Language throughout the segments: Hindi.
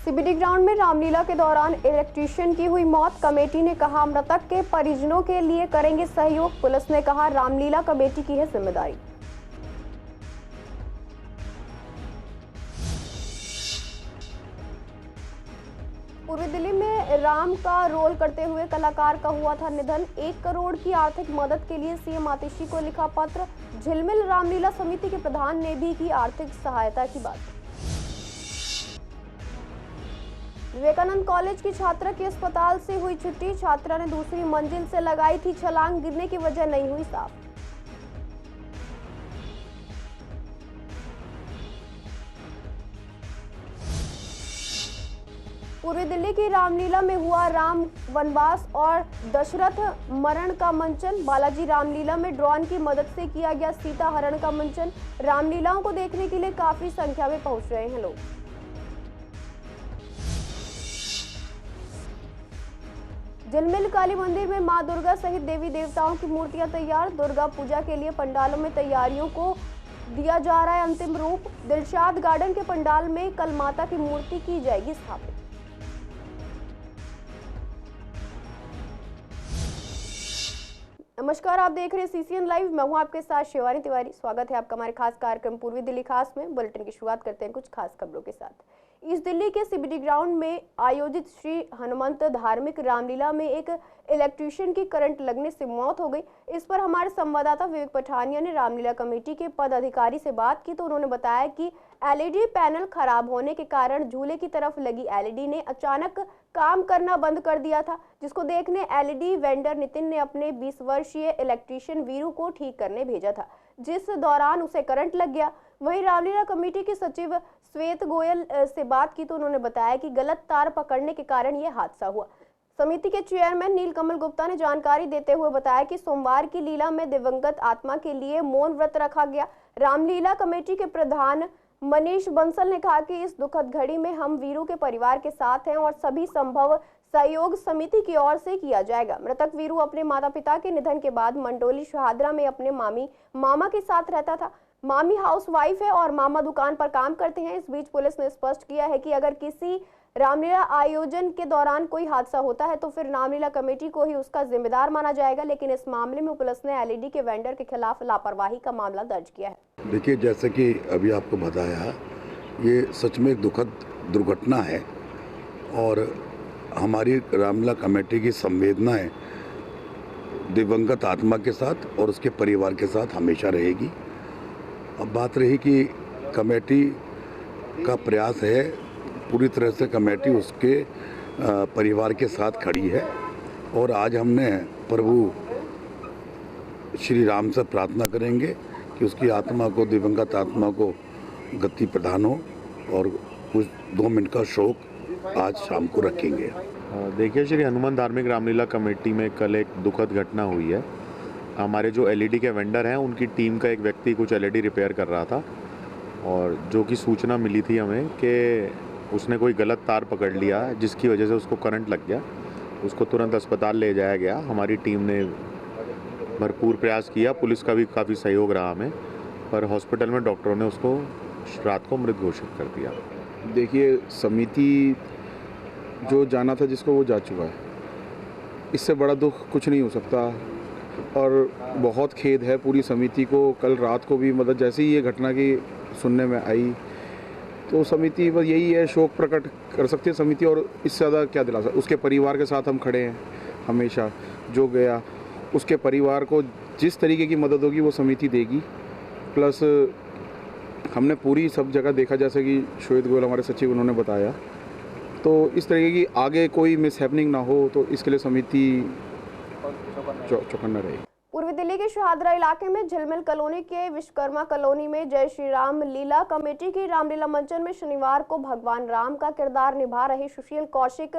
सीबीडी ग्राउंड में रामलीला के दौरान इलेक्ट्रीशियन की हुई मौत। कमेटी ने कहा मृतक के परिजनों के लिए करेंगे सहयोग। पुलिस ने कहा रामलीला कमेटी की है जिम्मेदारी। पूर्वी दिल्ली में राम का रोल करते हुए कलाकार का हुआ था निधन। 1 करोड़ की आर्थिक मदद के लिए सीएम आतिशी को लिखा पत्र। झिलमिल रामलीला समिति के प्रधान ने भी की आर्थिक सहायता की बात। विवेकानंद कॉलेज की छात्रा की अस्पताल से हुई छुट्टी। छात्रा ने दूसरी मंजिल से लगाई थी छलांग, गिरने की वजह नहीं हुई साफ। पूर्वी दिल्ली की रामलीला में हुआ राम वनवास और दशरथ मरण का मंचन। बालाजी रामलीला में ड्रोन की मदद से किया गया सीता हरण का मंचन। रामलीलाओं को देखने के लिए काफी संख्या में पहुंच रहे हैं लोग। झिलमिल काली मंदिर में मां दुर्गा सहित देवी देवताओं की मूर्तियां तैयार। दुर्गा पूजा के लिए पंडालों में तैयारियों को दिया जा रहा है अंतिम रूप। दिलशाद गार्डन के पंडाल में कल माता की मूर्ति की जाएगी स्थापित। नमस्कार, आप देख रहे हैं सीसीएन लाइव। मैं हूं आपके साथ शिवानी तिवारी। स्वागत है आपका हमारे खास कार्यक्रम पूर्वी दिल्ली खास में। बुलेटिन की शुरुआत करते हैं कुछ खास खबरों के साथ। ईस्ट दिल्ली के सीबीडी ग्राउंड में आयोजित श्री हनुमंत धार्मिक रामलीला में एक इलेक्ट्रीशियन की करंट लगने से मौत हो गई। इस पर हमारे संवाददाता विवेक पठानिया ने रामलीला कमेटी के पदाधिकारी से बात की तो उन्होंने बताया कि एलईडी पैनल खराब होने के कारण झूले की तरफ लगी एलईडी ने अचानक काम करना बंद कर दिया था, जिसको देखने एलईडी वेंडर नितिन ने अपने 20 वर्षीय इलेक्ट्रीशियन वीरू को ठीक करने भेजा था, जिस दौरान उसे करंट लग गया। वहीं रामलीला कमेटी के सचिव श्वेत गोयल से बात की तो उन्होंने बताया कि गलत तार पकड़ने के कारण यह हादसा हुआ। समिति के चेयरमैन नीलकमल गुप्ता ने जानकारी देते हुए बताया कि सोमवार की लीला में दिवंगत आत्मा के लिए मौन व्रत रखा गया। रामलीला कमेटी के प्रधान मनीष बंसल ने कहा कि इस दुखद घड़ी में हम वीरू के परिवार के साथ हैं और सभी संभव सहयोग समिति की ओर से किया जाएगा। मृतक वीरू अपने माता पिता के निधन के बाद मंडोली शहादरा में अपने मामा के साथ रहता था। मामी हाउसवाइफ है और मामा दुकान पर काम करते हैं। इस बीच पुलिस ने स्पष्ट किया है कि अगर किसी रामलीला आयोजन के दौरान कोई हादसा होता है तो फिर रामलीला कमेटी को ही उसका जिम्मेदार माना जाएगा, लेकिन इस मामले में पुलिस ने एलईडी के वेंडर के खिलाफ लापरवाही का मामला दर्ज किया है। देखिए, जैसे कि अभी आपको बताया, ये सच में एक दुखद दुर्घटना है और हमारी रामलीला कमेटी की संवेदनाएं दिवंगत आत्मा के साथ और उसके परिवार के साथ हमेशा रहेगी। अब बात रही कि कमेटी का प्रयास है, पूरी तरह से कमेटी उसके परिवार के साथ खड़ी है और आज हमने प्रभु श्री राम से प्रार्थना करेंगे कि उसकी आत्मा को, दिवंगत आत्मा को गति प्रदान हो और कुछ 2 मिनट का शोक आज शाम को रखेंगे। देखिए, श्री हनुमान धार्मिक रामलीला कमेटी में कल एक दुखद घटना हुई है। हमारे जो एलईडी के वेंडर हैं उनकी टीम का एक व्यक्ति कुछ एलईडी रिपेयर कर रहा था और जो कि सूचना मिली थी हमें कि उसने कोई गलत तार पकड़ लिया जिसकी वजह से उसको करंट लग गया। उसको तुरंत अस्पताल ले जाया गया। हमारी टीम ने भरपूर प्रयास किया, पुलिस का भी काफ़ी सहयोग रहा हमें, पर हॉस्पिटल में डॉक्टरों ने उसको रात को मृत घोषित कर दिया। देखिए, समिति जो जाना था जिसको वो जा चुका है। इससे बड़ा दुख कुछ नहीं हो सकता और बहुत खेद है पूरी समिति को। कल रात को भी मतलब जैसे ही ये घटना की सुनने में आई तो समिति बस यही है, शोक प्रकट कर सकती है समिति और इससे ज़्यादा क्या दिला सकते। उसके परिवार के साथ हम खड़े हैं हमेशा। जो गया उसके परिवार को जिस तरीके की मदद होगी वो समिति देगी। प्लस हमने पूरी सब जगह देखा, जैसे कि श्वेत गोयल हमारे सचिव उन्होंने बताया, तो इस तरीके की आगे कोई मिसहैपनिंग ना हो तो इसके लिए समिति चौकन्ना रहेगी। पूर्वी दिल्ली के शहादरा इलाके में झिलमिल कॉलोनी के विश्वकर्मा कॉलोनी में जय श्री राम लीला कमेटी की रामलीला मंचन में शनिवार को भगवान राम का किरदार निभा रहे सुशील कौशिक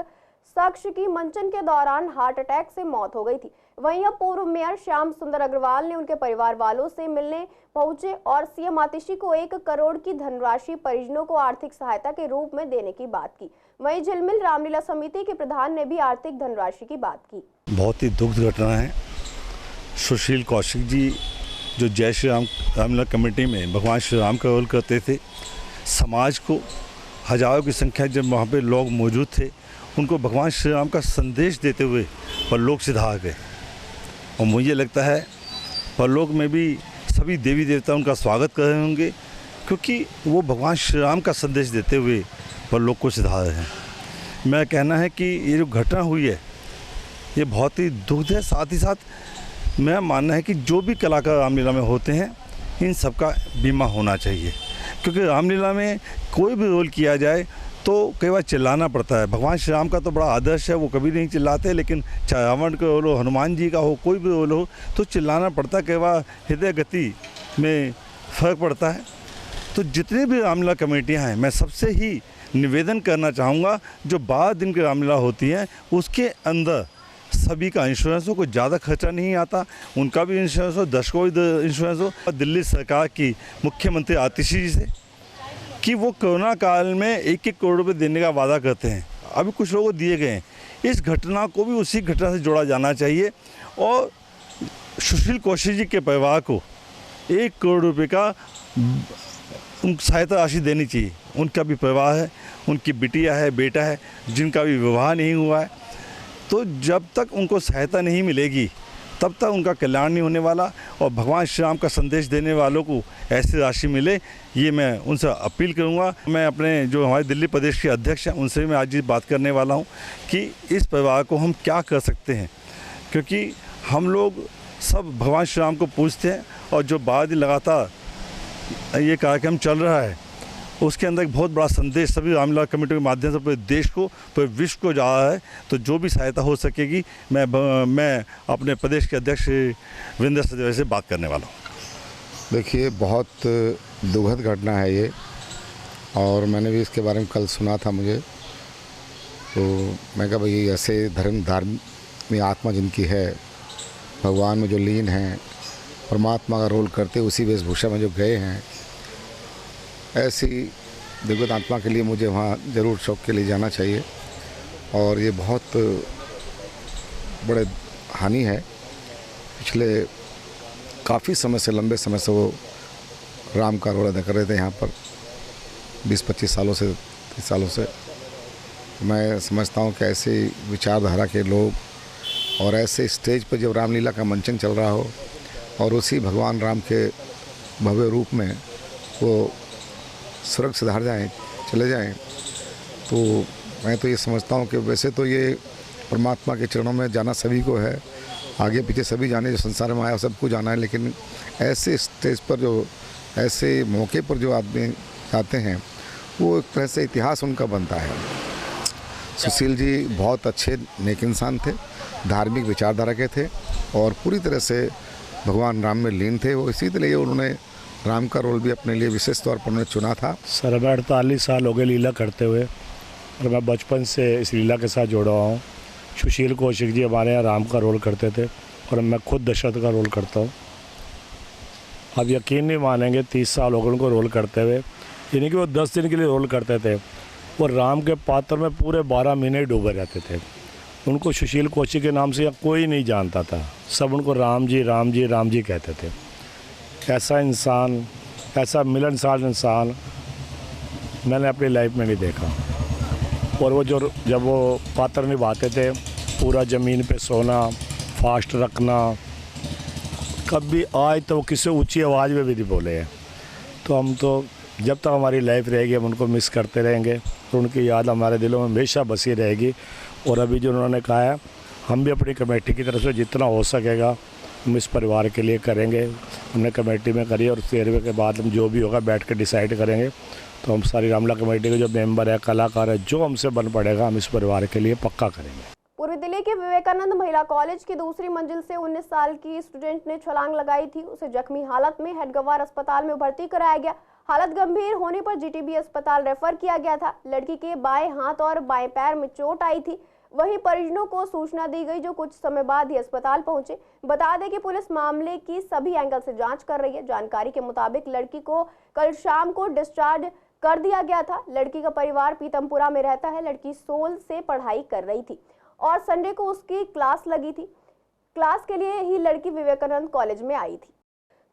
शख्स की मंचन के दौरान हार्ट अटैक से मौत हो गई थी। वहीं अब पूर्व मेयर श्याम सुंदर अग्रवाल ने उनके परिवार वालों से मिलने पहुंचे और सीएम आतिशी को 1 करोड़ की धनराशि परिजनों को आर्थिक सहायता के रूप में देने की बात की। वहीं झिलमिल रामलीला समिति के प्रधान ने भी आर्थिक धनराशि की बात की। बहुत ही दुखद घटना है। सुशील कौशिक जी जो जय श्री राम रामलीला कमेटी में भगवान श्री राम का रोल करते थे, समाज को हजारों की संख्या जब वहाँ पे लोग मौजूद थे, उनको भगवान श्री राम का संदेश देते हुए परलोक सिधार गए। और मुझे लगता है परलोक में भी सभी देवी देवता उनका स्वागत कर रहे होंगे, क्योंकि वो भगवान श्री राम का संदेश देते हुए परलोक को सिधार रहे हैं। मेरा कहना है कि ये जो घटना हुई है ये बहुत ही दुखद है। साथ ही साथ मेरा मानना है कि जो भी कलाकार रामलीला में होते हैं इन सबका बीमा होना चाहिए, क्योंकि रामलीला में कोई भी रोल किया जाए तो कई बार चिल्लाना पड़ता है। भगवान श्री राम का तो बड़ा आदर्श है, वो कभी नहीं चिल्लाते, लेकिन चाहे रावण का रोल हो, हनुमान जी का हो, कोई भी रोल हो तो चिल्लाना पड़ता है। कई बार हृदय गति में फ़र्क पड़ता है। तो जितनी भी रामलीला कमेटियाँ हैं, मैं सबसे ही निवेदन करना चाहूँगा, जो 12 दिन की रामलीला होती हैं उसके अंदर सभी का इंश्योरेंस हो, कोई ज़्यादा खर्चा नहीं आता, उनका भी इंश्योरेंस हो, दर्शकों का भी इंश्योरेंस हो। दिल्ली सरकार की मुख्यमंत्री आतिशी जी से कि वो कोरोना काल में 1-1 करोड़ रुपये देने का वादा करते हैं, अभी कुछ लोगों को दिए गए हैं। इस घटना को भी उसी घटना से जोड़ा जाना चाहिए और सुशील कौशिक जी के परिवार को 1 करोड़ रुपये का सहायता राशि देनी चाहिए। उनका भी परिवार है, उनकी बिटिया है, बेटा है, जिनका भी विवाह नहीं हुआ है। तो जब तक उनको सहायता नहीं मिलेगी तब तक उनका कल्याण नहीं होने वाला। और भगवान श्री राम का संदेश देने वालों को ऐसी राशि मिले, ये मैं उनसे अपील करूंगा। मैं अपने जो हमारे दिल्ली प्रदेश के अध्यक्ष हैं उनसे भी मैं आज ये बात करने वाला हूं कि इस परिवार को हम क्या कर सकते हैं, क्योंकि हम लोग सब भगवान श्री राम को पूजते हैं और जो 12 दिन लगातार ये कार्यक्रम चल रहा है उसके अंदर एक बहुत बड़ा संदेश सभी रामलीला कमेटी के माध्यम से पूरे देश को, पूरे विश्व को जा रहा है। तो जो भी सहायता हो सकेगी मैं अपने प्रदेश के अध्यक्ष वीरेंद्र सचदेव से बात करने वाला हूँ। देखिए, बहुत दुखद घटना है ये, और मैंने भी इसके बारे में कल सुना था मुझे, तो मैं कहा भाई ऐसे धर्म में आत्मा जिनकी है, भगवान में जो लीन हैं, परमात्मा का रोल करते उसी वेशभूषा में जो गए हैं, ऐसी दिव्य आत्मा के लिए मुझे वहाँ ज़रूर शौक के लिए जाना चाहिए। और ये बहुत बड़े हानि है। पिछले काफ़ी समय से, लंबे समय से वो राम का रोल अदा कर रहे थे यहाँ पर, 20-25 सालों से, 30 सालों से। मैं समझता हूँ कि ऐसे विचारधारा के लोग और ऐसे स्टेज पर जब रामलीला का मंचन चल रहा हो और उसी भगवान राम के भव्य रूप में वो स्वर्ग सिधार जाएँ, चले जाएँ, तो मैं तो ये समझता हूँ कि वैसे तो ये परमात्मा के चरणों में जाना सभी को है, आगे पीछे सभी जाने, जो संसार में आया सबको जाना है, लेकिन ऐसे स्टेज पर जो, ऐसे मौके पर जो आदमी जाते हैं वो एक तरह से इतिहास उनका बनता है। सुशील जी बहुत अच्छे नेक इंसान थे, धार्मिक विचारधारा के थे और पूरी तरह से भगवान राम में लीन थे। वो इसी तरह उन्होंने राम का रोल भी अपने लिए विशेष तौर पर उन्होंने चुना था। सर, मैं 48 साल हो गए लीला करते हुए और मैं बचपन से इस लीला के साथ जुड़ा हुआ हूँ। सुशील कौशिक जी हमारे यहाँ राम का रोल करते थे और मैं खुद दशरथ का रोल करता हूँ। आप यकीन नहीं मानेंगे, 30 साल हो गए उनको रोल करते हुए। यानी कि वो 10 दिन के लिए रोल करते थे, वो राम के पात्र में पूरे 12 महीने डूबे रहते थे। उनको सुशील कौशिक के नाम से यहाँ कोई नहीं जानता था, सब उनको राम जी राम जी राम जी कहते थे। ऐसा इंसान, ऐसा मिलनसार इंसान मैंने अपनी लाइफ में नहीं देखा। और वो जब वो पात्र निभाते थे, पूरा ज़मीन पे सोना, फास्ट रखना, कभी आज तो वो किसी ऊंची आवाज़ में भी नहीं बोले हैं। तो हम तो जब तक हमारी लाइफ रहेगी हम उनको मिस करते रहेंगे और उनकी याद हमारे दिलों में हमेशा बसी रहेगी। और अभी जो उन्होंने कहा है, हम भी अपनी कमेटी की तरफ से जितना हो सकेगा हम इस परिवार के लिए करेंगे। हमने कमेटी में करी और 13वें के बाद हम जो भी होगा बैठ के डिसाइड करेंगे। तो हम सारी रामलीला कमेटी के जो मेंबर है, कलाकार है, जो हमसे बन पड़ेगा हम इस परिवार के लिए पक्का करेंगे। पूर्वी दिल्ली के विवेकानंद महिला कॉलेज की दूसरी मंजिल से 19 साल की स्टूडेंट ने छलांग लगाई थी। उसे जख्मी हालत में हेडगवार अस्पताल में भर्ती कराया गया। हालत गंभीर होने पर जीटीबी अस्पताल रेफर किया गया था। लड़की के बाएं हाथ और बाएं पैर में चोट आई थी। वहीं परिजनों को सूचना दी गई, जो कुछ समय बाद ही अस्पताल पहुंचे। बता दें कि पुलिस मामले की सभी एंगल से जांच कर रही है। जानकारी के मुताबिक लड़की को कल शाम को डिस्चार्ज कर दिया गया था। लड़की का परिवार पीतमपुरा में रहता है। लड़की सोल से पढ़ाई कर रही थी और संडे को उसकी क्लास लगी थी। क्लास के लिए ही लड़की विवेकानंद कॉलेज में आई थी।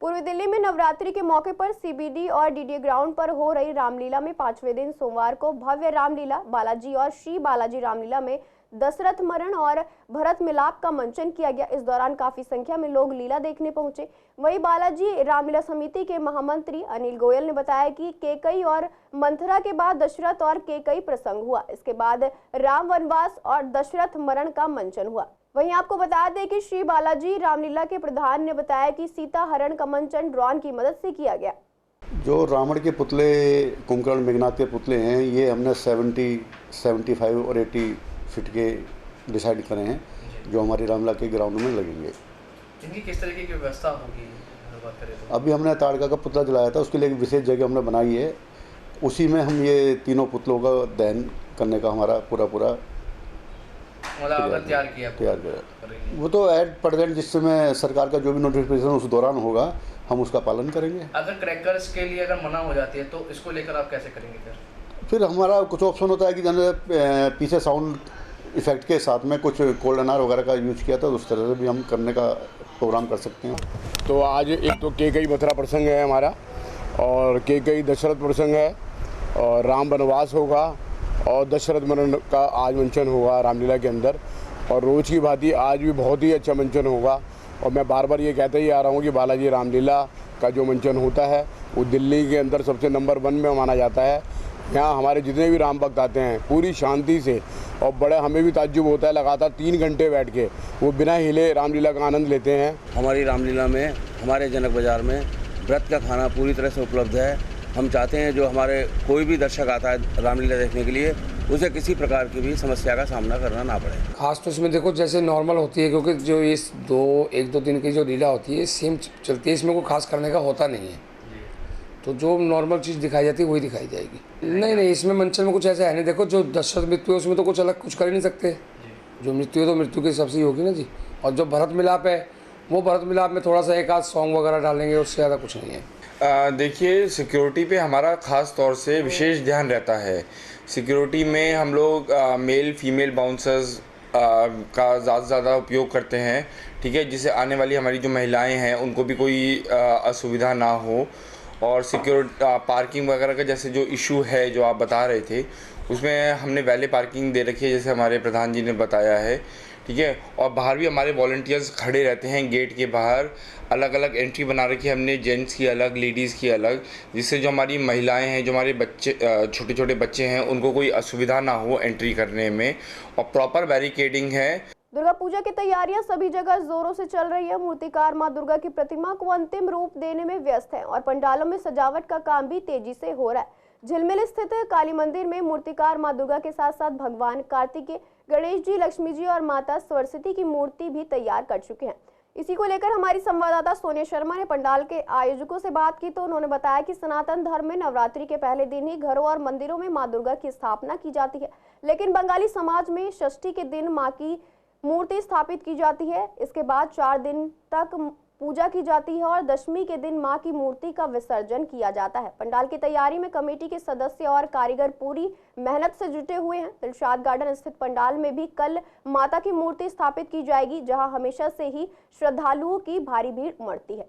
पूर्वी दिल्ली में नवरात्रि के मौके पर सीबीडी और डीडीए ग्राउंड पर हो रही रामलीला में 5वें दिन सोमवार को भव्य रामलीला बालाजी और श्री बालाजी रामलीला में दशरथ मरण और भरत मिलाप का मंचन किया गया। इस दौरान काफी संख्या में लोग लीला देखने पहुंचे। वहीं बालाजी रामलीला समिति के महामंत्री अनिल गोयल ने बताया कि केकई और मंथरा के बाद दशरथ और केकई प्रसंग हुआ। इसके बाद राम वनवास और दशरथ मरण का मंचन हुआ। वहीं आपको बता दें कि श्री बालाजी रामलीला के प्रधान ने बताया कि सीता हरण का मंचन ड्रोन की मदद से किया गया। जो रावण के पुतले, कुंभकर्ण मेघनाथ के पुतले हैं, ये हमने 70, 75 और 80 फीट के डिसाइड करे हैं जो हमारी रामलीला के ग्राउंड में लगेंगे। इनकी किस तरीके की व्यवस्था होगी बात करें तो? अभी हमने ताड़का का पुतला जलाया था, उसके लिए एक विशेष जगह हमने बनाई है। उसी में हम ये तीनों पुतलों का दहन करने का हमारा पूरा तैयार किया। वो तो एट प्रेजेंट जिस समय सरकार का जो भी नोटिफिकेशन उस दौरान होगा हम उसका पालन करेंगे। अगर क्रैकर्स के लिए अगर मना हो जाती है तो इसको लेकर आप कैसे करेंगे? फिर हमारा कुछ ऑप्शन होता है कि जैसे पीछे साउंड इफेक्ट के साथ में कुछ कोल्ड अनार वगैरह का यूज किया था, उस तरह से भी हम करने का प्रोग्राम कर सकते हैं। तो आज एक तो केकई मथुरा प्रसंग है हमारा, और केकई दशरथ प्रसंग है, और राम वनवास होगा, और दशरथ मरण का आज मंचन होगा रामलीला के अंदर। और रोज़ की भांति आज भी बहुत ही अच्छा मंचन होगा। और मैं बार बार ये कहते ही आ रहा हूँ कि बालाजी रामलीला का जो मंचन होता है वो दिल्ली के अंदर सबसे नंबर 1 में माना जाता है। यहाँ हमारे जितने भी राम भक्त आते हैं पूरी शांति से, और बड़े हमें भी ताज्जुब होता है, लगातार 3 घंटे बैठ के वो बिना हिले रामलीला का आनंद लेते हैं। हमारी रामलीला में हमारे जनक बाज़ार में व्रत का खाना पूरी तरह से उपलब्ध है। हम चाहते हैं जो हमारे कोई भी दर्शक आता है रामलीला देखने के लिए, उसे किसी प्रकार की भी समस्या का सामना करना ना पड़े। खास तो इसमें देखो जैसे नॉर्मल होती है, क्योंकि जो इस 1-2 दिन की जो लीला होती है सेम चलती है, इसमें कोई खास करने का होता नहीं है। तो जो नॉर्मल चीज़ दिखाई जाती है वही दिखाई जाएगी। नहीं, इसमें मंचन में कुछ ऐसा है नहीं। देखो जो दशरथ मृत्यु है उसमें तो कुछ अलग कुछ कर ही नहीं सकते। जो मृत्यु है तो मृत्यु के हिसाब से ही होगी ना जी। और जो भरत मिलाप है वो भरत मिलाप में थोड़ा सा एक आध सॉन्ग वगैरह डालेंगे, उससे ज़्यादा कुछ नहीं है। देखिए, सिक्योरिटी पे हमारा ख़ास तौर से विशेष ध्यान रहता है। सिक्योरिटी में हम लोग मेल फीमेल बाउंसर्स का ज़्यादा से ज़्यादा उपयोग करते हैं, ठीक है, जिससे आने वाली हमारी जो महिलाएं हैं उनको भी कोई असुविधा ना हो। और पार्किंग वगैरह का जैसे जो इशू है जो आप बता रहे थे, उसमें हमने वैले पार्किंग दे रखी है जैसे हमारे प्रधान जी ने बताया है, ठीक है। और बाहर भी हमारे वॉलंटियर्स खड़े रहते हैं गेट के बाहर। अलग अलग एंट्री बना रखी है हमने, जेंट्स की अलग, लेडीज़ की अलग, जिससे जो हमारी महिलाएं हैं, जो हमारे बच्चे, छोटे छोटे बच्चे हैं, उनको कोई असुविधा ना हो एंट्री करने में। और प्रॉपर बैरिकेडिंग है। दुर्गा पूजा की तैयारियां सभी जगह जोरों से चल रही है। मूर्तिकार मां दुर्गा की प्रतिमा को अंतिम रूप देने में व्यस्त हैं और पंडालों में सजावट का काम भी तेजी से हो रहा है। झिलमिल स्थित काली मंदिर में मूर्तिकार मां दुर्गा के साथ साथ भगवान कार्तिकेय, गणेश जी, लक्ष्मी जी और माता सरस्वती की मूर्ति भी तैयार कर चुके हैं। इसी को लेकर हमारी संवाददाता सोनिया शर्मा ने पंडाल के आयोजकों से बात की तो उन्होंने बताया कि सनातन धर्म में नवरात्रि के पहले दिन ही घरों और मंदिरों में मां दुर्गा की स्थापना की जाती है, लेकिन बंगाली समाज में षष्ठी के दिन मां की मूर्ति स्थापित की जाती है। इसके बाद 4 दिन तक पूजा की जाती है और दशमी के दिन मां की मूर्ति का विसर्जन किया जाता है। पंडाल की तैयारी में कमेटी के सदस्य और कारीगर पूरी मेहनत से जुटे हुए हैं। दिलशाद गार्डन स्थित पंडाल में भी कल माता की मूर्ति स्थापित की जाएगी, जहां हमेशा से ही श्रद्धालुओं की भारी भीड़ उमड़ती है।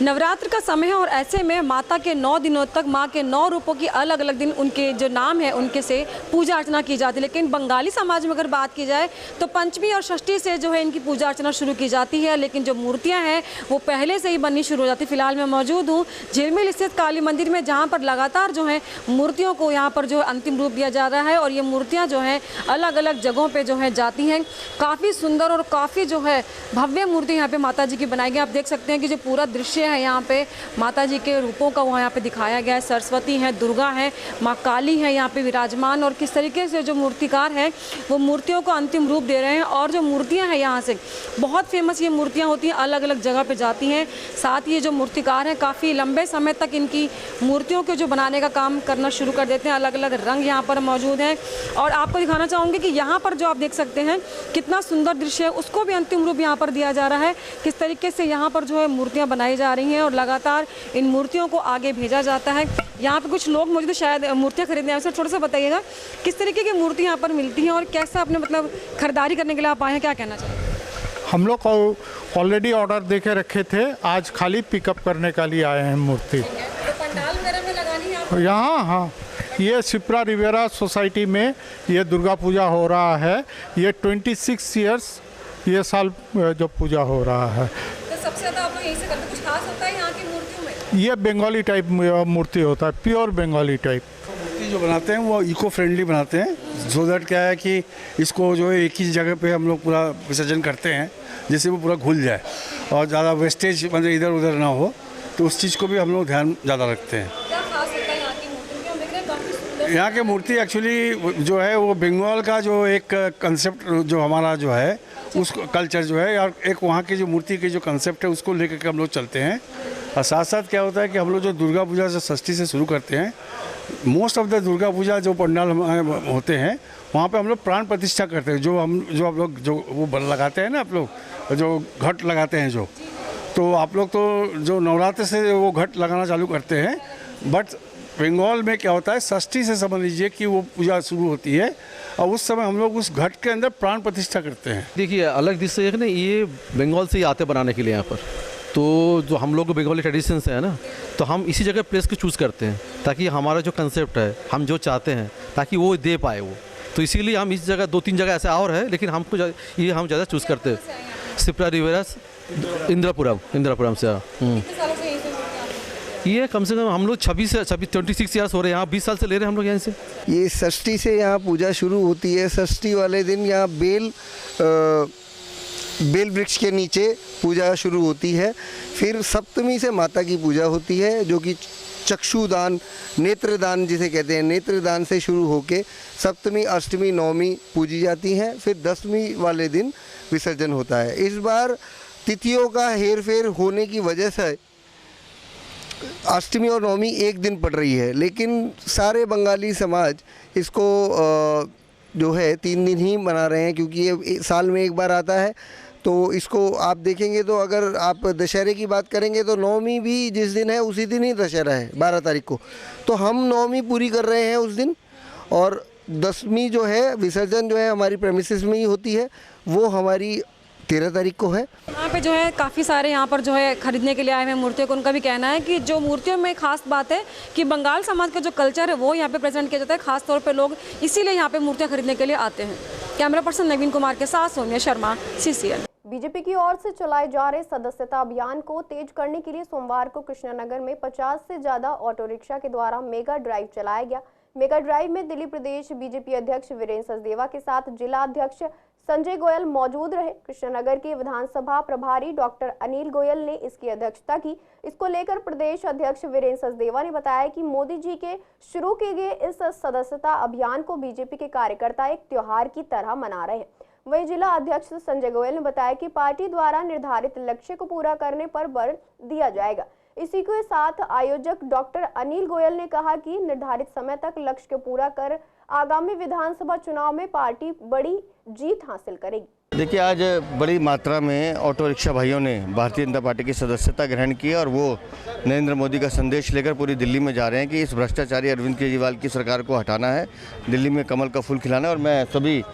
नवरात्र का समय है और ऐसे में माता के 9 दिनों तक माँ के 9 रूपों की अलग अलग दिन उनके जो नाम है उनके से पूजा अर्चना की जाती है। लेकिन बंगाली समाज में अगर बात की जाए तो पंचमी और षष्ठी से जो है इनकी पूजा अर्चना शुरू की जाती है, लेकिन जो मूर्तियां हैं वो पहले से ही बननी शुरू हो जाती है। फिलहाल मैं मौजूद हूँ झिलमिल स्थित काली मंदिर में, जहाँ पर लगातार जो है मूर्तियों को यहाँ पर जो है अंतिम रूप दिया जा रहा है और ये मूर्तियाँ जो हैं अलग अलग जगहों पर जो है जाती हैं। काफ़ी सुंदर और काफ़ी जो है भव्य मूर्ति यहाँ पर माता जी की बनाई गई। आप देख सकते हैं कि जो पूरा दृश्य है यहाँ पे माता जी के रूपों का वहाँ यहाँ पे दिखाया गया है। सरस्वती हैं, दुर्गा हैं, माँ काली हैं यहाँ पे विराजमान, और किस तरीके से जो मूर्तिकार हैं वो मूर्तियों को अंतिम रूप दे रहे हैं। और जो मूर्तियाँ हैं यहाँ से बहुत फेमस ये मूर्तियाँ होती हैं, अलग अलग जगह पे जाती हैं। साथ ही ये जो मूर्तिकार हैं काफ़ी लंबे समय तक इनकी मूर्तियों के जो बनाने का काम करना शुरू कर देते हैं। अलग अलग रंग यहाँ पर मौजूद हैं और आपको दिखाना चाहूँगी कि यहाँ पर जो आप देख सकते हैं कितना सुंदर दृश्य है, उसको भी अंतिम रूप यहाँ पर दिया जा रहा है। किस तरीके से यहाँ पर जो है मूर्तियाँ बनाई जा रही हैं और लगातार इन मूर्तियों को आगे भेजा जाता है। यहाँ पे कुछ लोग मौजूद शायद मूर्तियाँ खरीदने आए, थोड़ा सा बताइएगा किस तरीके की मूर्ति यहाँ पर मिलती हैं और कैसा आपने मतलब खरीदारी करने के लिए आप आए हैं, क्या कहना चाहेंगे? हम लोग ऑलरेडी ऑर्डर दे के रखे थे, आज खाली पिकअप करने के लिए आए हैं मूर्ति। तो पंडाल वगैरह में लगानी है आपको? यहाँ हाँ, ये शिप्रा रिवेरा सोसाइटी में ये दुर्गा पूजा हो रहा है। ये 26 ईयर्स ये साल जो पूजा हो रहा है। तो सबसे ज़्यादा आप लोग यहीं से करते, कुछ खास होता है यहाँ की मूर्तियों में? ये बंगाली टाइप मूर्ति होता है, प्योर बंगाली टाइप। मूर्ति जो बनाते हैं वो इको फ्रेंडली बनाते हैं, सो दैट क्या है कि इसको जो है एक ही जगह पे हम लोग पूरा विसर्जन करते हैं, जिससे वो पूरा घुल जाए और ज़्यादा वेस्टेज मतलब इधर उधर ना हो, तो उस चीज़ को भी हम लोग ध्यान ज़्यादा रखते हैं। क्या खास होता है यहाँ की मूर्ति? हम देख रहे हैं काफ़ी सुंदर। यहाँ की मूर्ति एक्चुअली जो है वो बंगाल का जो एक कंसेप्ट जो हमारा जो है उस कल्चर जो है, और एक वहाँ की जो मूर्ति की जो कंसेप्ट है उसको लेकर के हम लोग चलते हैं। और साथ साथ क्या होता है कि हम लोग जो दुर्गा पूजा से षष्ठी से शुरू करते हैं, most of the Durga Puja जो पंडाल होते हैं वहाँ पे हम लोग प्राण प्रतिष्ठा करते हैं। जो आप लोग जो वो लगाते हैं ना, आप लोग जो घट लगाते हैं जो, तो आप लोग तो जो नवरात्र से वो घट लगाना चालू करते हैं, बट बंगाल में क्या होता है षष्ठी से समझ लीजिए कि वो पूजा शुरू होती है और उस समय हम लोग उस घट के अंदर प्राण प्रतिष्ठा करते हैं। देखिए अलग डिश है ना, ये बंगाल से ही आते बनाने के लिए यहाँ पर, तो जो हम लोग बंगाली ट्रेडिशंस है ना, तो हम इसी जगह प्लेस को चूज़ करते हैं ताकि हमारा जो कंसेप्ट है, हम जो चाहते हैं ताकि वो दे पाए वो, तो इसीलिए हम इस जगह 2-3 जगह ऐसा और है, लेकिन हमको ये हम ज़्यादा चूज़ करते हैं। शिप्रा रिवेरा इंदिरापुरम से। ये कम से कम हम लोग 26 ईयर्स हो रहे हैं यहाँ, 20 साल से ले रहे हैं हम लोग यहाँ से। ये षष्ठी से यहाँ पूजा शुरू होती है। षष्ठी वाले दिन यहाँ बेल वृक्ष के नीचे पूजा शुरू होती है। फिर सप्तमी से माता की पूजा होती है, जो कि चक्षुदान, नेत्रदान जिसे कहते हैं, नेत्रदान से शुरू होके सप्तमी, अष्टमी, नवमी पूजी जाती हैं। फिर 10वीं वाले दिन विसर्जन होता है। इस बार तिथियों का हेरफेर होने की वजह से अष्टमी और नवमी एक दिन पड़ रही है, लेकिन सारे बंगाली समाज इसको जो है 3 दिन ही मना रहे हैं, क्योंकि ये साल में एक बार आता है। तो इसको आप देखेंगे तो अगर आप दशहरे की बात करेंगे तो नवमी भी जिस दिन है उसी दिन ही दशहरा है, 12 तारीख को। तो हम नवमी पूरी कर रहे हैं उस दिन, और 10वीं जो है विसर्जन जो है हमारी प्रेमिसेस में ही होती है, वो हमारी 13 तारीख को है। यहाँ पे जो है काफ़ी सारे यहाँ पर जो है खरीदने के लिए आए हैं मूर्तियों को। उनका भी कहना है कि जो मूर्तियों में खास बात है कि बंगाल समाज का जो कल्चर है वो यहाँ पे प्रेजेंट किया जाता है, खास तौर पे लोग इसीलिए यहाँ पे मूर्तियाँ खरीदने के लिए आते हैं। कैमरा पर्सन नवीन कुमार के साथ सोनिया शर्मा, CCL। बीजेपी की ओर से चलाए जा रहे सदस्यता अभियान को तेज करने के लिए सोमवार को कृष्णनगर में 50 से ज्यादा ऑटो रिक्शा के द्वारा मेगा ड्राइव चलाया गया। मेगा ड्राइव में दिल्ली प्रदेश बीजेपी अध्यक्ष वीरेंद्र सचदेवा के साथ जिला अध्यक्ष संजय गोयल मौजूद रहे। कृष्णनगर के विधानसभा प्रभारी डॉक्टर अनिल गोयल ने इसकी अध्यक्षता की। इसको लेकर प्रदेश अध्यक्ष वीरेंद्र सचदेवा ने बताया कि मोदी जी के शुरू किए गए इस सदस्यता अभियान को बीजेपी के कार्यकर्ता एक त्योहार की तरह मना रहे हैं। वहीं जिला अध्यक्ष संजय गोयल ने बताया कि पार्टी द्वारा निर्धारित लक्ष्य को पूरा करने पर बल दिया जाएगा। इसी के साथ आयोजक डॉक्टर अनिल गोयल ने कहा कि निर्धारित समय तक लक्ष्य को पूरा कर आगामी विधानसभा चुनाव में पार्टी बड़ी जीत हासिल करेगी। देखिए, आज बड़ी मात्रा में ऑटो रिक्शा भाइयों ने भारतीय जनता पार्टी की सदस्यता ग्रहण की और वो नरेंद्र मोदी का संदेश लेकर पूरी दिल्ली में जा रहे हैं कि इस भ्रष्टाचारी अरविंद केजरीवाल की सरकार को हटाना है, दिल्ली में कमल का फूल खिलाना है। और मैं सभी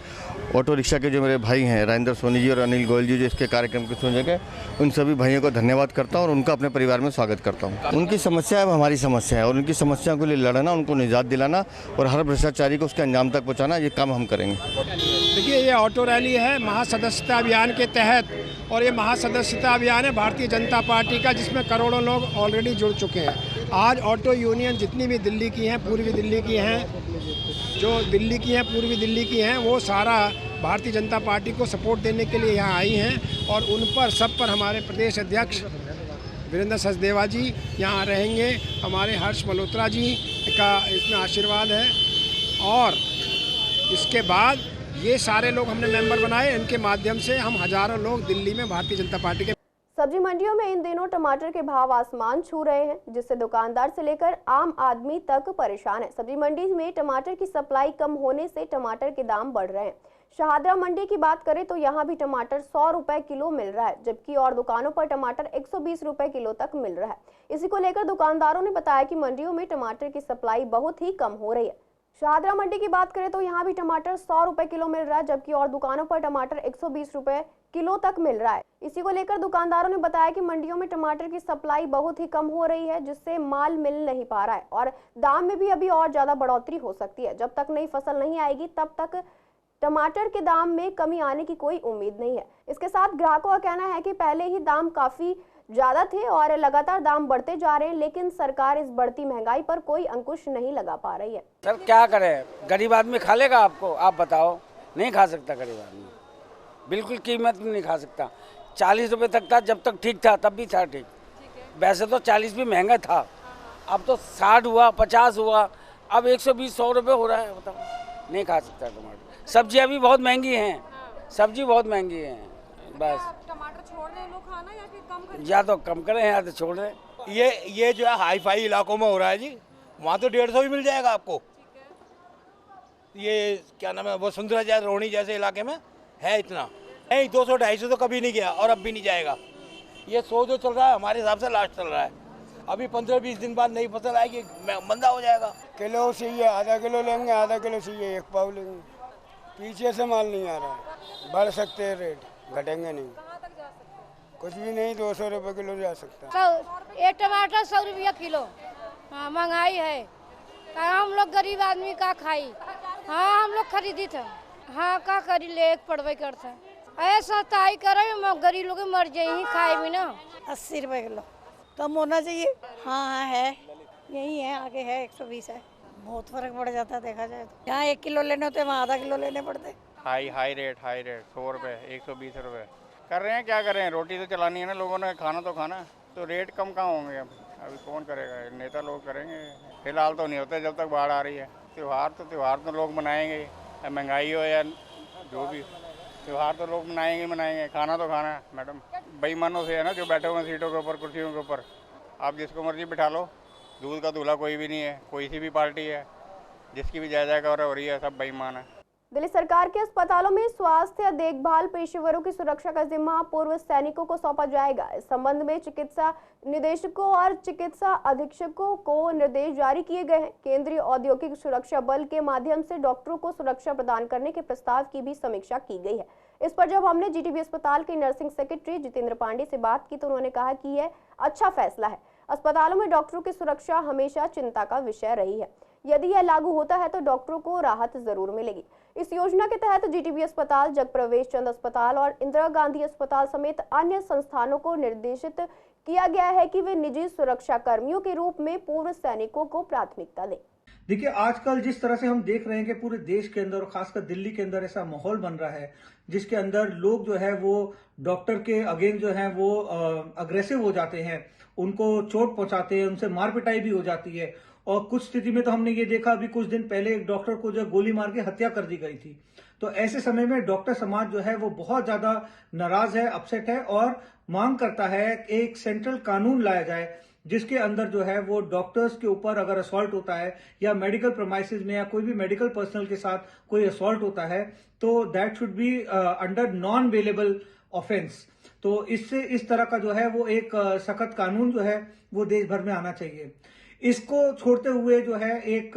ऑटो रिक्शा के जो मेरे भाई हैं राजेंद्र सोनी जी और अनिल गोयल जी जो इसके कार्यक्रम के सुन गए, उन सभी भाइयों को धन्यवाद करता हूं और उनका अपने परिवार में स्वागत करता हूं। उनकी समस्या अब हमारी समस्या है और उनकी समस्याओं के लिए लड़ना, उनको निजात दिलाना और हर भ्रष्टाचारी को उसके अंजाम तक पहुँचाना, ये काम हम करेंगे। देखिए, ये ऑटो रैली है महासदस्यता अभियान के तहत, और ये महासदस्यता अभियान है भारतीय जनता पार्टी का, जिसमें करोड़ों लोग ऑलरेडी जुड़ चुके हैं। आज ऑटो यूनियन जितनी भी दिल्ली की हैं, पूर्वी दिल्ली की हैं, जो दिल्ली की हैं, पूर्वी दिल्ली की हैं, वो सारा भारतीय जनता पार्टी को सपोर्ट देने के लिए यहाँ आई हैं। और उन पर सब पर हमारे प्रदेश अध्यक्ष वीरेंद्र सचदेवा जी यहाँ रहेंगे, हमारे हर्ष मल्होत्रा जी का इसमें आशीर्वाद है। और इसके बाद ये सारे लोग हमने मेंबर बनाए, इनके माध्यम से हम हजारों लोग दिल्ली में भारतीय जनता पार्टी के। सब्जी मंडियों में इन दिनों टमाटर के भाव आसमान छू रहे हैं, जिससे दुकानदार से लेकर आम आदमी तक परेशान है। सब्जी मंडी में टमाटर की सप्लाई कम होने से टमाटर के दाम बढ़ रहे हैं। शहादरा मंडी की बात करें तो यहाँ भी टमाटर 100 रुपए किलो मिल रहा है, जबकि और दुकानों पर टमाटर 120 रुपए किलो तक मिल रहा है। इसी को लेकर दुकानदारों ने बताया कि मंडियों में टमाटर की सप्लाई बहुत ही कम हो रही है। शहादरा मंडी की बात करें तो यहाँ भी टमाटर 100 रुपए किलो मिल रहा है, जबकि और दुकानों पर टमाटर 120 रुपए किलो तक मिल रहा है। इसी को लेकर दुकानदारों ने बताया कि मंडियों में टमाटर की सप्लाई बहुत ही कम हो रही है, जिससे माल मिल नहीं पा रहा है और दाम में भी अभी और ज्यादा बढ़ोतरी हो सकती है। जब तक नई फसल नहीं आएगी तब तक टमाटर के दाम में कमी आने की कोई उम्मीद नहीं है। इसके साथ ग्राहकों का कहना है कि पहले ही दाम काफी ज्यादा थे और लगातार दाम बढ़ते जा रहे हैं, लेकिन सरकार इस बढ़ती महंगाई पर कोई अंकुश नहीं लगा पा रही है। सर क्या करें, गरीब आदमी खा लेगा आपको, आप बताओ? नहीं खा सकता गरीब आदमी, बिल्कुल कीमत में नहीं खा सकता। 40 रुपए तक था, जब तक ठीक था तब भी था ठीक। वैसे तो 40 भी महंगा था, अब तो 60 हुआ, 50 हुआ, अब 120-100 रुपये हो रहा है। बताओ, नहीं खा सकता टमाटर। सब्जियां भी बहुत महंगी हैं, सब्जी बहुत महंगी है। बस टमाटर छोड़ रहे हैं लोग खाना या फिर कम करें? या तो कम करें या तो छोड़ रहे। ये जो है हाई फाई इलाकों में हो रहा है जी, वहाँ तो 150 भी मिल जाएगा आपको। ये क्या नाम है, वसुंधरा जैसे रोहिणी जैसे इलाके में है इतना नहीं, 200-250 तो कभी नहीं गया और अब भी नहीं जाएगा। ये 100 जो चल रहा है हमारे हिसाब से लास्ट चल रहा है। अभी 15-20 दिन बाद नई फसल आएगी, मंदा हो जाएगा। किलो चाहिए, आधा किलो लेंगे, आधा किलो चाहिए 1 पाव लेंगे। पीछे से माल नहीं आ रहा है, बढ़ सकते हैं रेट, घटेंगे नहीं। कुछ भी नहीं, 200 रुपये किलो जा सकता है। एक टमाटर 100 रुपया किलो। हाँ, महंगाई है, हम लोग गरीब आदमी का खाई। हाँ, हम लोग खरीदी था। हाँ, का करी ले, एक पड़वे करता ऐसा ताई करे, गरीब लोग मर जाए ही खाए भी ना। 80 रुपये किलो कम होना चाहिए। हाँ है, यही है, आगे है 120 है। बहुत फर्क पड़ जाता है देखा जाए तो। यहाँ 1 किलो लेने होते, वहाँ आधा किलो लेने पड़ते। हाई रेट 100 रुपये, 120 रुपये कर रहे हैं। क्या कर रहे हैं, रोटी तो चलानी है ना लोगों ने, खाना तो खाना। तो रेट कम कहाँ होंगे अभी कौन करेगा, नेता लोग करेंगे। फिलहाल तो नहीं होते जब तक बाढ़ आ रही है। त्यौहार तो लोग मनाएंगे, महंगाई हो या जो भी, त्यौहार तो लोग मनाएंगे। खाना तो खाना है मैडम। बेईमानों से है ना जो बैठे हुए सीटों के ऊपर, कुर्सियों के ऊपर, आप जिसको मर्जी बिठा लो। दूध का दूल्हा कोई भी नहीं है, कोई सी भी पार्टी है, जिसकी भी जायजा हो रही है, सब बेईमान है। दिल्ली सरकार के अस्पतालों में स्वास्थ्य देखभाल पेशेवरों की सुरक्षा का जिम्मा पूर्व सैनिकों को सौंपा जाएगा। इस संबंध में चिकित्सा निदेशकों और चिकित्सा अधीक्षकों को निर्देश जारी किए गए हैं। केंद्रीय औद्योगिक सुरक्षा बल के माध्यम से डॉक्टरों को सुरक्षा प्रदान करने के प्रस्ताव की भी समीक्षा की गई है। इस पर जब हमने जीटीबी अस्पताल के नर्सिंग सेक्रेटरी जितेंद्र पांडे से बात की तो उन्होंने कहा कि यह अच्छा फैसला है। अस्पतालों में डॉक्टरों की सुरक्षा हमेशा चिंता का विषय रही है। यदि यह लागू होता है तो डॉक्टरों को राहत जरूर मिलेगी। इस योजना के तहत जीटीबी अस्पताल, जगप्रवेश चंद अस्पताल और इंदिरा गांधी अस्पताल समेत अन्य संस्थानों को निर्देशित किया गया है कि वे निजी सुरक्षा कर्मियों के रूप में पूर्व सैनिकों को प्राथमिकता दें। देखिए, आजकल जिस तरह से हम देख रहे हैं कि पूरे देश के अंदर और खासकर दिल्ली के अंदर ऐसा माहौल बन रहा है जिसके अंदर लोग जो है वो डॉक्टर के अगेंस्ट जो है वो अग्रेसिव हो जाते हैं, उनको चोट पहुंचाते हैं, उनसे मार पिटाई भी हो जाती है। और कुछ स्थिति में तो हमने ये देखा, अभी कुछ दिन पहले एक डॉक्टर को जो गोली मार के हत्या कर दी गई थी। तो ऐसे समय में डॉक्टर समाज जो है वो बहुत ज्यादा नाराज है, अपसेट है और मांग करता है एक सेंट्रल कानून लाया जाए जिसके अंदर जो है वो डॉक्टर्स के ऊपर अगर असॉल्ट होता है या मेडिकल प्रेमाइसेस में या कोई भी मेडिकल पर्सनल के साथ कोई असॉल्ट होता है तो that should be under non bailable offence. तो इससे इस तरह का जो है वो एक सख्त कानून जो है वो देश भर में आना चाहिए। इसको छोड़ते हुए जो है एक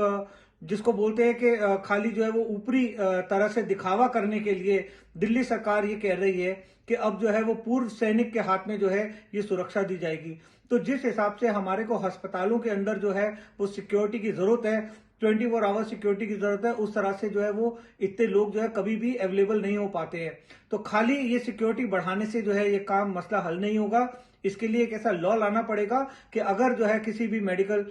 जिसको बोलते हैं कि खाली जो है वो ऊपरी तरह से दिखावा करने के लिए दिल्ली सरकार ये कह रही है कि अब जो है वो पूर्व सैनिक के हाथ में जो है ये सुरक्षा दी जाएगी। तो जिस हिसाब से हमारे को अस्पतालों के अंदर जो है वो सिक्योरिटी की जरूरत है, 24 आवर सिक्योरिटी की जरूरत है, उस तरह से जो है वो इतने लोग जो है कभी भी अवेलेबल नहीं हो पाते हैं। तो खाली ये सिक्योरिटी बढ़ाने से जो है ये काम मसला हल नहीं होगा। इसके लिए एक ऐसा लॉ लाना पड़ेगा कि अगर जो है किसी भी मेडिकल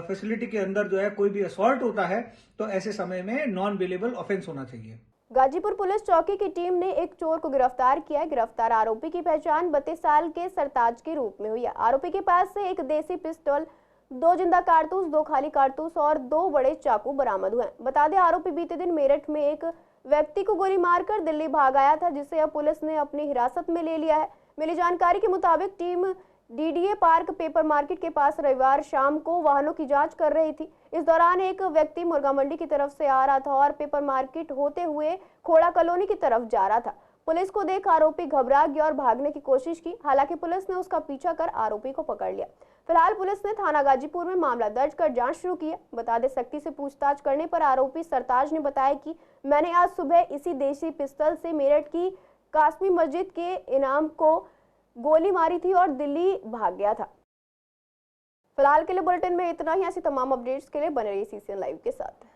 फैसिलिटी के अंदर जो है कोई भी असॉल्ट होता है तो ऐसे समय में नॉन बेलेबल ऑफेंस होना चाहिए। गाजीपुर पुलिस चौकी की टीम ने एक चोर को गिरफ्तार किया है। गिरफ्तार आरोपी की पहचान 32 साल के सरताज के रूप में हुई है। आरोपी के पास से एक देसी पिस्टल, 2 जिंदा कारतूस, 2 खाली कारतूस और 2 बड़े चाकू बरामद हुए। बता दें आरोपी बीते दिन मेरठ में एक व्यक्ति को गोली मारकर दिल्ली भाग आया था, जिसे अब पुलिस ने अपनी हिरासत में ले लिया है। मिली जानकारी के मुताबिक team DDA park paper market के पास रविवार शाम को वाहनों की जांच कर रही थी। इस दौरान एक व्यक्ति मुर्गा मंडी की तरफ से आ रहा था और पेपर मार्केट होते हुए खोड़ा कॉलोनी की तरफ जा रहा था। पुलिस को देख आरोपी घबरा गया और भागने की कोशिश की। हालांकि पुलिस ने उसका पीछा कर आरोपी को पकड़ लिया। फिलहाल पुलिस ने थाना गाजीपुर में मामला दर्ज कर जांच शुरू की है। बता दें सख्ती से पूछताछ करने पर आरोपी सरताज ने बताया कि मैंने आज सुबह इसी देसी पिस्टल से मेरठ की कासमी मस्जिद के इमाम को गोली मारी थी और दिल्ली भाग गया था। फिलहाल के लिए बुलेटिन में इतना ही। ऐसी तमाम अपडेट्स के लिए बने रहिए CCN लाइव के साथ।